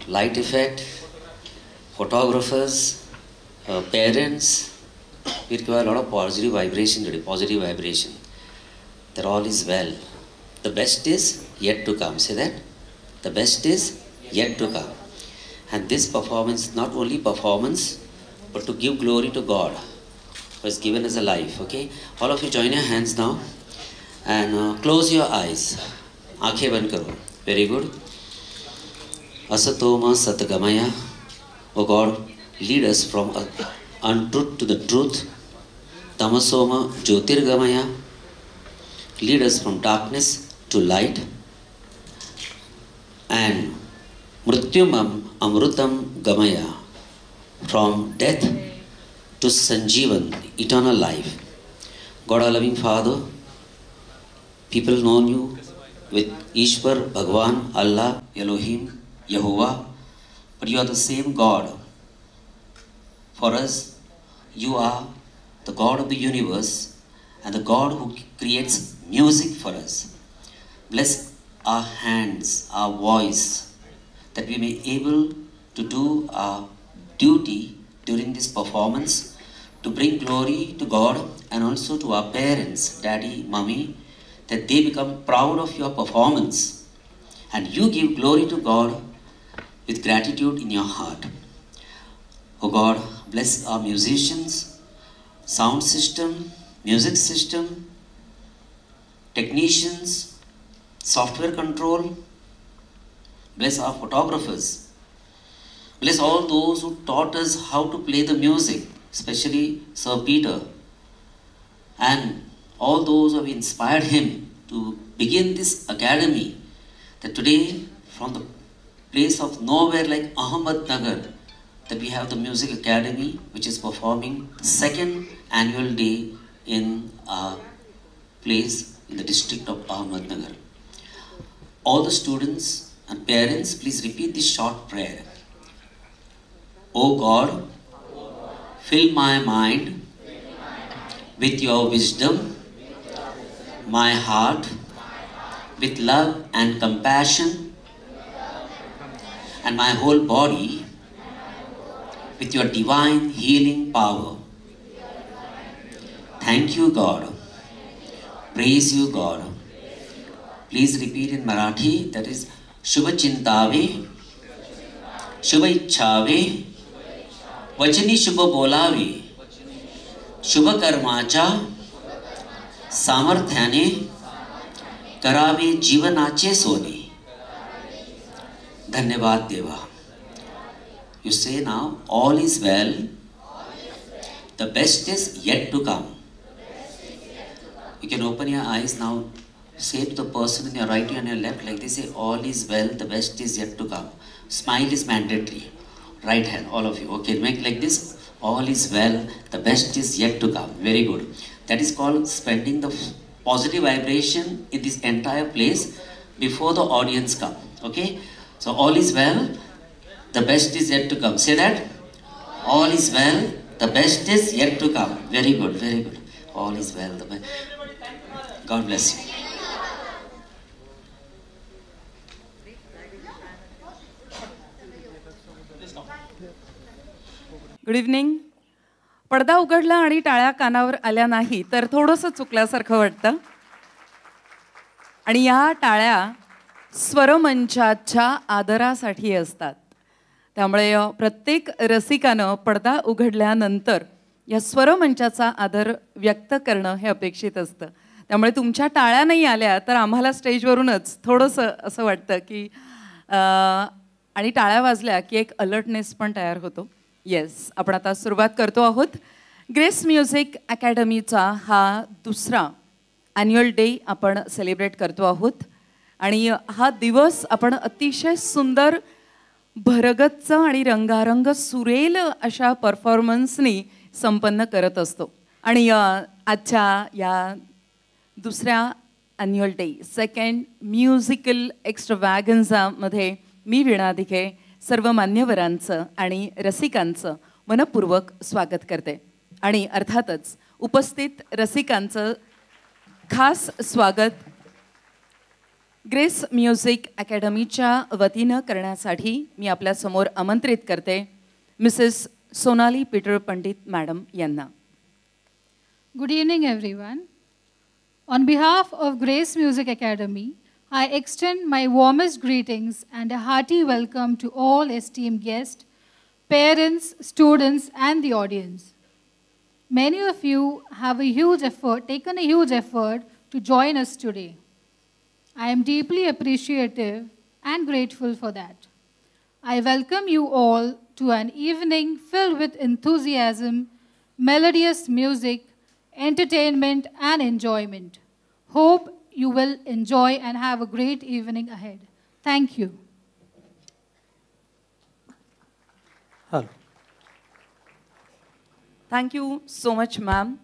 light effect, photographers, parents. We require a lot of positive vibration today, positive vibration. That all is well. The best is yet to come. Say that. The best is yet to come. And this performance, not only performance, but to give glory to God who has given us a life. Okay? All of you join your hands now and close your eyes. Aankhein band karo. Very good. Asatoma Satgamaya. O God, lead us from untruth to the truth. Tamasoma Jyotirgamaya. Lead us from darkness to light. And Mrityumam Amrutam Gamaya. From death to Sanjeevan, eternal life. God, our loving Father, people know you with Ishwar, Bhagwan, Allah, Elohim, Yehovah, but you are the same God. For us, you are the God of the universe and the God who creates music for us. Bless our hands, our voice, that we may be able to do our duty during this performance, to bring glory to God and also to our parents, daddy, mummy, that they become proud of your performance and you give glory to God with gratitude in your heart. Oh God, bless our musicians, sound system, music system, technicians, software control. Bless our photographers. Bless all those who taught us how to play the music, especially Sir Peter, and all those who have inspired him to begin this academy, that today from the place of nowhere like Ahmednagar, that we have the music academy which is performing the second annual day in our place in the district of Ahmednagar. All the students and parents, please repeat this short prayer. O God, fill my mind with your wisdom, my heart with love and compassion, and my whole body with your divine healing power. Thank you, God. Praise you, God. Please repeat in Marathi, that is Shubha Chintave, Shubha Ichchave, Vachani Shubha Bolave, Shubha Karmacha, Samarthyane, Karave Jivanache Sone. Dhanyavad Deva. You say now, all is well. The best is yet to come. You can open your eyes now. Say to the person in your right and your left like this. Say, all is well. The best is yet to come. Smile is mandatory. Right hand, all of you. Okay, make like this. All is well. The best is yet to come. Very good. That is called spending the positive vibration in this entire place before the audience come. Okay. So all is well. The best is yet to come. Say that. All is well. The best is yet to come. Very good. Very good. All is well. God bless you. Good evening. पडदा उघडला आणि टाळ्या कानावर आल्या नाही तर थोडंसं चुकल्यासारखं वाटतं. आणि या टाळ्या स्वरमंचाच्या आदरासाठी असतात. त्यामुळे प्रत्येक रसिकानं पडदा उघडल्यानंतर या स्वरमंचाचा आदर व्यक्त करणं हे अपेक्षित असतं. त्यामुळे तुमच्या टाळ्या नाही आल्या तर आम्हाला स्टेजवरूनच थोडंसं असं वाटतं की आणि टाळ्या वाजल्या की एक अलर्टनेस पण तयार होतो. येस, आपण आता सुरुवात करतो आहोत. ग्रेस म्युझिक अकॅडमीचा हा दुसरा ॲन्युअल डे आपण सेलिब्रेट करतो आहोत. आणि हा दिवस आपण अतिशय सुंदर भरगच्च आणि रंगारंग सुरेल अशा परफॉर्मन्सनी संपन्न करत असतो. आणि आजच्या या दुसऱ्या ॲन्युअल डे सेकंड म्युझिकल एक्स्ट्रावॅगन्झामध्ये मी वीणा दिघे सर्व मान्यवरांचं आणि रसिकांचं मनपूर्वक स्वागत करते. आणि अर्थातच उपस्थित रसिकांचं खास स्वागत ग्रेस म्युझिक अकॅडमीच्या वतीनं करण्यासाठी मी आपल्यासमोर आमंत्रित करते मिसेस सोनाली पीटर पंडित मॅडम यांना. Good evening, everyone. On behalf of Grace Music Academy, I extend my warmest greetings and a hearty welcome to all esteemed guests, parents, students, and the audience. Many of you have taken a huge effort to join us today. I am deeply appreciative and grateful for that. I welcome you all to an evening filled with enthusiasm, melodious music, entertainment, and enjoyment. Hope you will enjoy and have a great evening ahead. Thank you. Hello. Thank you so much ma'am.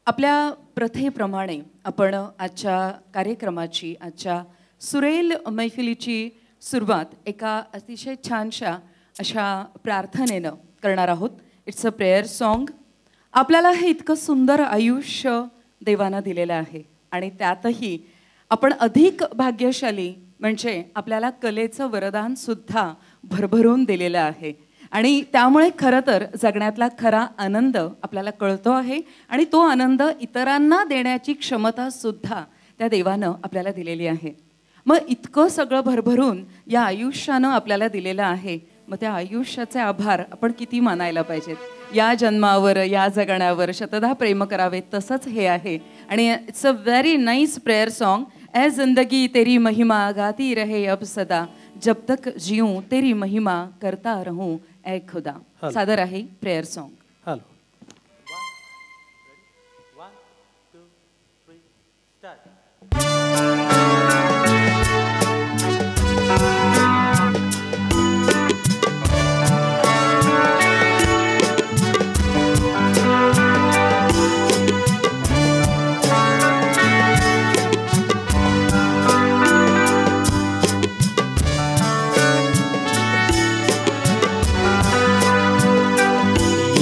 आपल्या प्रथेप्रमाणे आपण आजच्या कार्यक्रमाची, आजच्या सुरेल मैफिलीची सुरुवात एका अतिशय छानशा अशा प्रार्थनेनं करणार आहोत. It's a prayer song. आपल्याला हे इतकं सुंदर आयुष्य देवानं दिलेलं आहे आणि त्यातही आपण अधिक भाग्यशाली म्हणजे आपल्याला कलेचं वरदानसुद्धा भरभरून दिलेलं आहे आणि त्यामुळे खरं तर जगण्यातला खरा आनंद आपल्याला कळतो आहे आणि तो आनंद इतरांना देण्याची क्षमतासुद्धा त्या देवानं आपल्याला दिलेली आहे. मग इतकं सगळं भरभरून या आयुष्यानं आपल्याला दिलेलं आहे, मग त्या आयुष्याचे आभार आपण किती मानायला पाहिजेत. या जन्मावर, या जगण्यावर शतदा प्रेम करावे, तसंच हे आहे. आणि it's a very nice prayer song. ए जिंदगी तेरी महिमा गाती रहे अब सदा, जब तक जीऊं तेरी महिमा करता रहूं ए खुदा. सादर आहे प्रेयर सॉन्ग. Hello.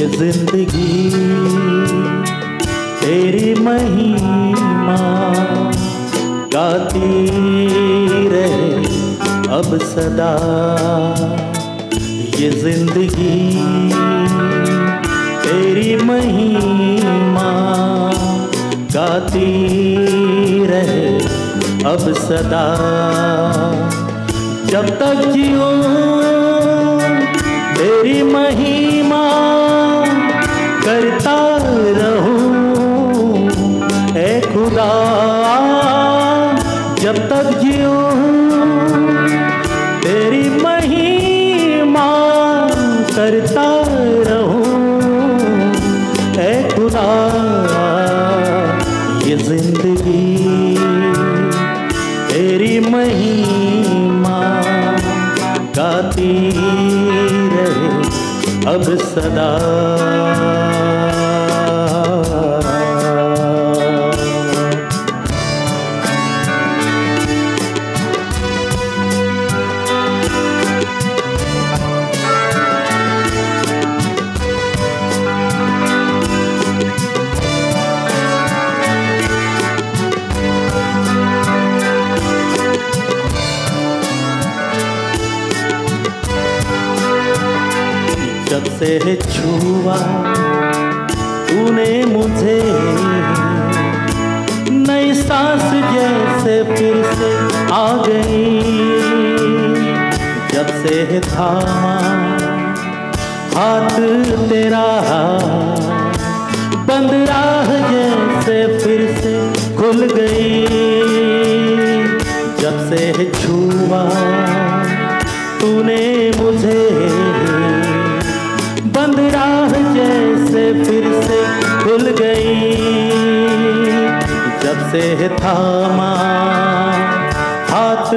ये जिंदगी तेरी महिमा गाती रहे अब सदा. ये जिंदगी तेरी महिमा गाती रहे अब सदा. जब तक जीऊं तेरी महिमा करता रहूं ए खुदा. जब तक जीऊं तेरी महिमा करता रहूं ए खुदा. ये जिंदगी तेरी महिमा गाती रहे अब सदा. जब से छुआ तूने मुझे, नई सांस जैसे फिर से आ गई. जब से थामा हाथ तेरा, बंद राह जैसे फिर से खुल गई. जब से छुआ तूने मुझे, बंद राह जैसे फिर से खुल गई. जब से थामा हाथ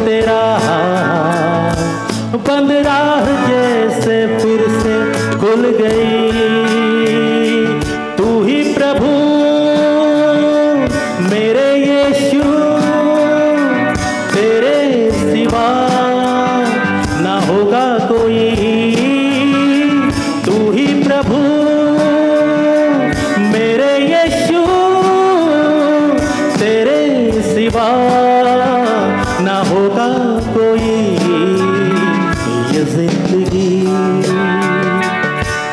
तेरा, बंद राह जैसे फिर से खुल गई. तू ही प्रभु मेरे यीशु, तेरे सिवा ना होगा कोई. तू ही प्रभु मेरे यीशु, तेरे सिवा कोई ये जिंदगी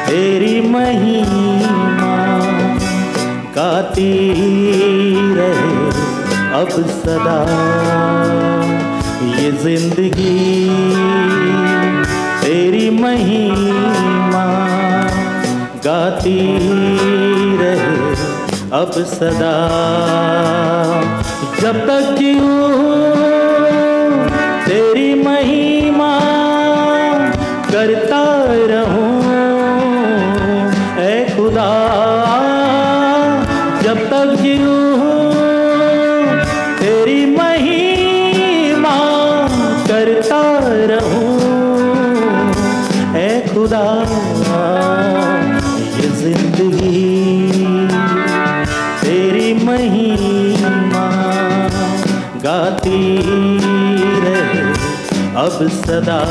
तेरी महिमा गाती रहे अब सदा। ये जिंदगी तेरी महिमा गाती रहे अब सदा। जब तक जीऊं तेरी महिमा करता रहूं ऐ खुदा। जब तक जीऊं तेरी महिमा करता रहूं ऐ खुदा। ये जिंदगी तेरी महिमा गाती रहे अब सदा।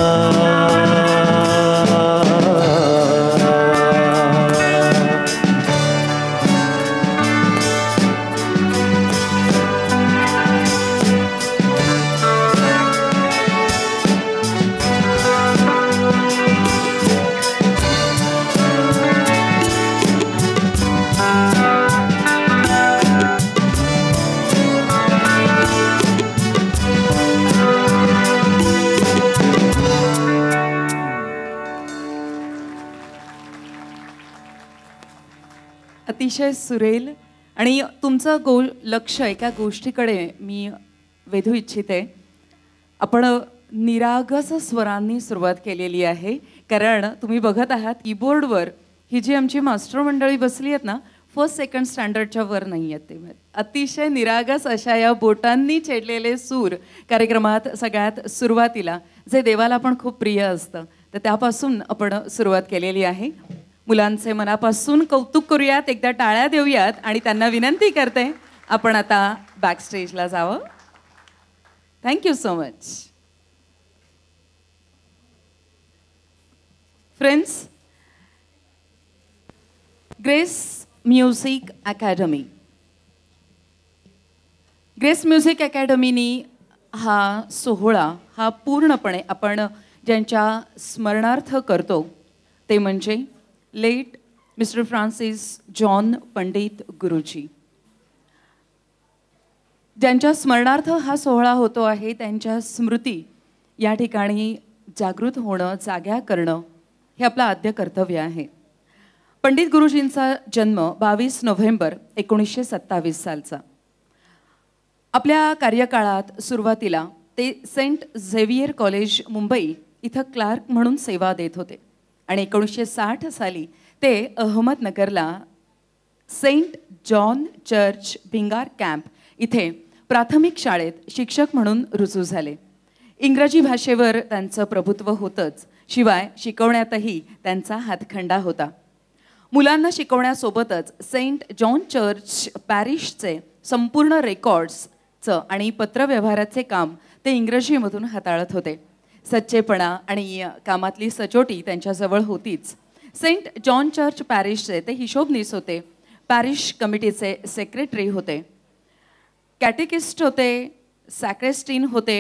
अतिशय सुरेल आणि तुमचं लक्ष एका गोष्टीकडे मी वेधू इच्छिते. आपण निरागस स्वरांनी सुरुवात केलेली आहे, कारण तुम्ही बघत आहात कीबोर्डवर ही जी आमची मास्टर मंडळी बसली आहेत ना, फर्स्ट सेकंड स्टँडर्डच्या वर नाही आहेत. ते अतिशय निरागस अशा या बोटांनी छेडलेले सूर कार्यक्रमात सगळ्यात सुरुवातीला, जे देवाला पण खूप प्रिय असतं, तर त्यापासून आपण सुरुवात केलेली आहे. मुलांचे मनापासून कौतुक करूयात, एकदा टाळ्या देऊयात आणि त्यांना विनंती करते आपण आता बॅक स्टेजला जावं. Thank you so much. Friends, Grace music academy, Grace music अकॅडमीनी हा सोहळा हा पूर्णपणे आपण ज्यांच्या स्मरणार्थ करतो ते म्हणजे लेट मिस्टर फ्रान्सिस जॉन पंडित गुरुजी. ज्यांच्या स्मरणार्थ हा सोहळा होतो आहे, त्यांच्या स्मृती या ठिकाणी जागृत होणं, जाग्या करणं हे आपलं आद्य कर्तव्य आहे. पंडित गुरुजींचा जन्म 22 नोव्हेंबर 1927 सालचा. आपल्या कार्यकाळात सुरुवातीला ते सेंट झेवियर कॉलेज मुंबई इथं क्लार्क म्हणून सेवा देत होते आणि 1960 साली ते अहमदनगरला saint John church Bhingar camp इथे प्राथमिक शाळेत शिक्षक म्हणून रुजू झाले. इंग्रजी भाषेवर त्यांचं प्रभुत्व होतंच, शिवाय शिकवण्यातही त्यांचा हातखंडा होता. मुलांना शिकवण्यासोबतच सेंट जॉन चर्च पॅरिशचे संपूर्ण रेकॉर्ड्सचं आणि पत्रव्यवहाराचे काम ते इंग्रजीमधून हाताळत होते. सच्चेपणा आणि कामातली सचोटी त्यांच्याजवळ होतीच. सेंट जॉन चर्च पॅरिशचे ते हिशोबनीस होते, पॅरिश कमिटीचे सेक्रेटरी होते, कॅटेकिस्ट होते, सॅक्रेस्टीन होते,